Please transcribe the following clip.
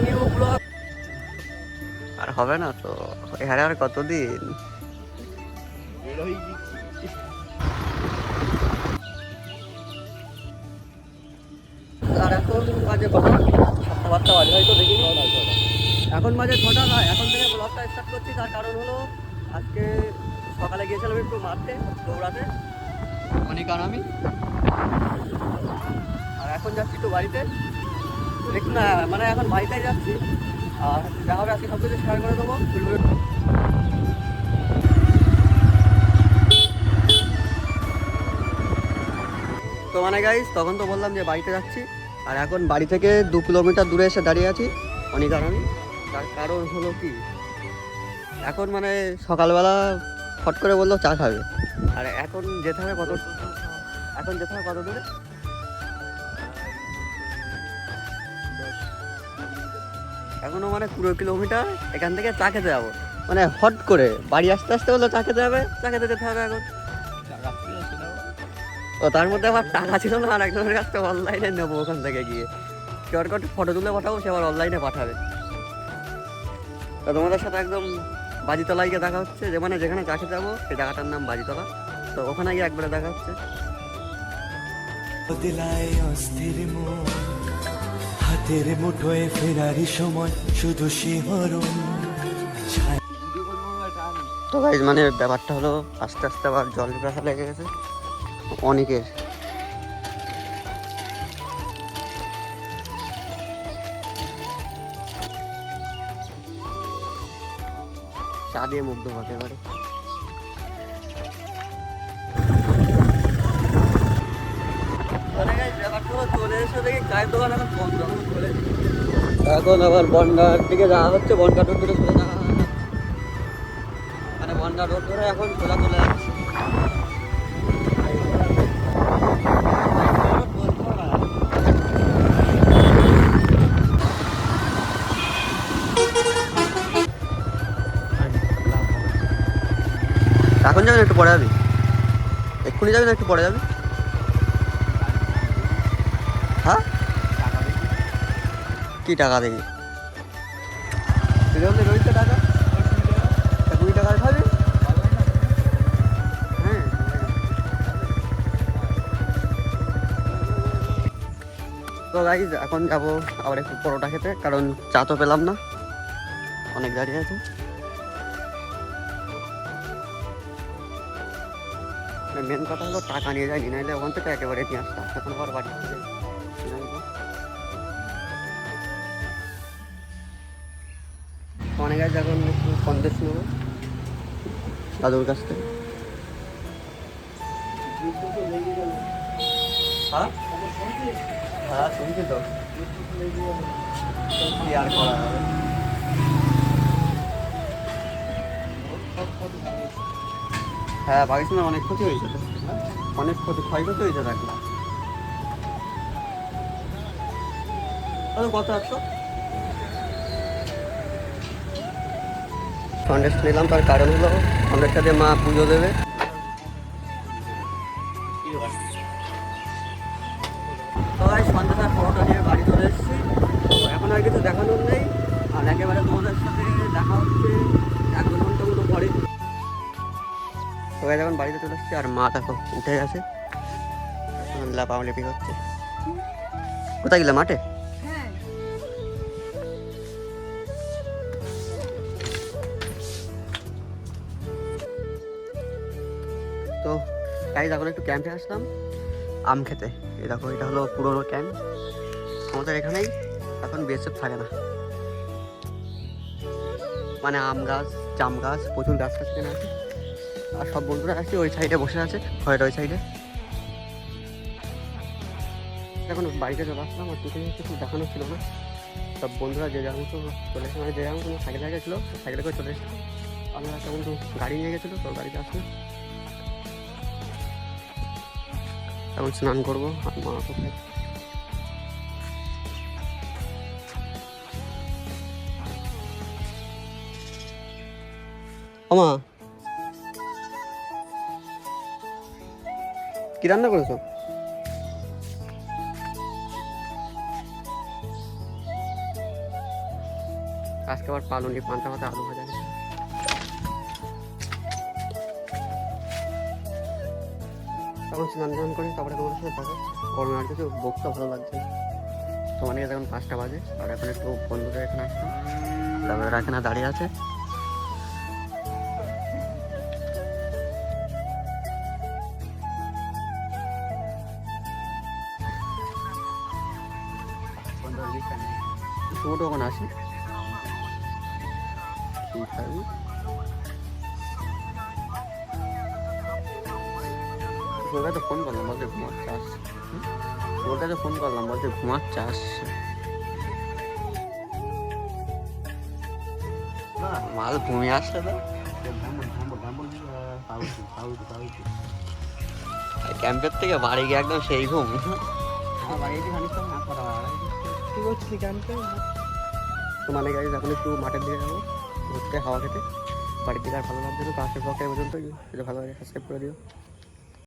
New blog আর হবে না তো, এখানে আর কতদিন। আর এখন বাজে কটা? 7:30 বাজে হয়তো, দেখি এখন বাজে 6টা। না, এখন থেকে ব্লগটা স্টার্ট করছি। তার কারণ হলো আজকে সকালে গিয়েছিলাম একটু মাঠে দৌড়াতে, অনেক আমি। আর এখন যাচ্ছি একটু বাড়িতে, দেখুন না, মানে এখন বাড়িতেই যাচ্ছি। আর যা হবে আজকে সব কিছু শেয়ার করে দেবো। তো মানে গাইস, তখন তো বললাম যে বাড়িতে যাচ্ছি, আর এখন বাড়ি থেকে 2 কিলোমিটার দূরে এসে দাঁড়িয়ে আছি অনেক আর আমি। তার কারণ হলো কি, এখন মানে সকালবেলা ফট করে বললো চা খাবে, আর এখন যেতে হবে কত, এখন যেতে হবে কত দূরে, এখনো মানে 20 কিলোমিটার এখান থেকে চা খেতে যাবো। মানে হট করে বাড়ি আসতে আসতে বললো চা খেতে হবে, চা খেতে যেতে হবে এখন। ও তার মধ্যে আমার টাকা ছিল না, আর একজনের কাছ থেকে অনলাইনে নেবো, ওখান থেকে গিয়ে কিউআর কোড ফটো তুলে পাঠাবো, সে আবার অনলাইনে পাঠাবে। তো তোমাদের সাথে একদম বাজিতলায় গিয়ে দেখা হচ্ছে, যে মানে যেখানে চা খেতে যাবো সেই জায়গাটার নাম বাজিতলা। তো ওখানে গিয়ে একবারে দেখা হচ্ছে। হাতের মুঠোয় ফেরারি সময় শুধু শিহরণ। তো গাইস, মানে ব্যাপারটা হলো আস্তে আস্তে আবার জল ব্যথা লেগে গেছে অনেকের। চা দিয়ে মুগ্ধ হতে পারে। চলে এসে দেখি চায়ের দোকান এখন বন্ধ, এখন আবার বনগাঁর দিকে যাওয়া হচ্ছে, বনগাঁ রোড ধরে চলে যাওয়া, মানে বনগাঁ রোড ধরে এখন সোজা চলে যাচ্ছে। এখন যাবি না একটু পরে যাবি? এক্ষুনি যাবি না একটু পরে যাবি? হ্যাঁ, কি টাকা দেখি? রয়েছে টাকা, 20 টাকা খাবি? হ্যাঁ, তো গাইস এখন যাবো আবার একটু পরোটা খেতে, কারণ চা তো পেলাম না, অনেক দাঁড়িয়ে আছে। মেন কথা হলো টাকা নিয়ে যায়নি, নাহলে ওখান থেকে একেবারে নিয়ে আসতাম, এখন আবার বাড়ি থেকে অনেক আছে। এখন একটু সন্দেশ নেবো দাদুর কাছ থেকে। হ্যাঁ হ্যাঁ, শুনছি তো, কি আর করা যাবে। হ্যাঁ, পাকিস্তানের অনেক ক্ষতি হয়েছে তো, অনেক ক্ষয়ক্ষতি হয়েছে। থাকলে কত 100 সন্দেশ নিলাম, তার কারণ হলো সন্দেশটা দিয়ে মা পুজো দেবে। সবাই সন্দেশের ফটোটা নিয়ে বাড়ি চলে এসেছি। তো এখন আর কিছু দেখানোর নেই, আর একেবারে তোমাদের সাথে দেখা হচ্ছে 1-2 ঘন্টা মতো পরে। সবাই যখন বাড়িতে চলে এসছে, আর মা দেখো উঠে গেছে, লাপাউলিপি হচ্ছে। কোথায় গেলে? মাঠে? তো গাইস, এখন একটু ক্যাম্পে আসলাম আম খেতে। এই দেখো, এটা হলো পুরোনো ক্যাম্প আমাদের এখানেই। এখন বিএসএফ থাকে না, মানে আম গাছ, জাম গাছ, প্রচুর গাছ গাছ কেনা আছে। আর সব বন্ধুরা আসছে ওই সাইডে বসে আছে, ঘরের ওই সাইডে। এখন বাড়িতে চলে আসলাম, আর দুটো কিছু দেখানো ছিল না। সব বন্ধুরা যে যার মতো চলে এসে, মানে যে যার মতো সাইকেলে গেছিলো, সাইকেলে করে চলে এসেছে। আমরা একটা বন্ধু গাড়ি নিয়ে গেছিলো, তো গাড়িতে আসলো। এখন স্নান করবো, আর মা কোথায়? ও মা, কি রান্না করেছো? আজকে আবার পালুনি পান্তা ভাতে আলু ভাজা গেছে। তখন স্নান টান করি, তারপরে তোমাদের সাথে থাকো। গরমে আর কিছু বকতে ভালো লাগছে না। তোমার কাছে এখন 5টা বাজে, আর এখন একটু বন্ধুদের এখানে আসলাম, তারপরে এখানে দাঁড়িয়ে আছে। ছোট ওখানে আসি কি খাবি? তোর কাছে ফোন করলাম, বলতে ঘুমাচ্ছে আসছে। তোর কাছে ফোন করলাম, বলতে ঘুমাচ্ছে আসছে। মাল ঘুমিয়ে আসছে তো। ক্যাম্পের থেকে বাড়ি গিয়ে একদম সেই ঘুম। তো মানে গাইজ এখন একটু মাঠের দিকে যাবো ঘুরতে, হাওয়া খেতে। বাড়ির দিকে আর ভালো লাগছে না, তো আজকের ব্লগটা এই পর্যন্তই। যদি ভালো লাগে সাবস্ক্রাইব করে দিও।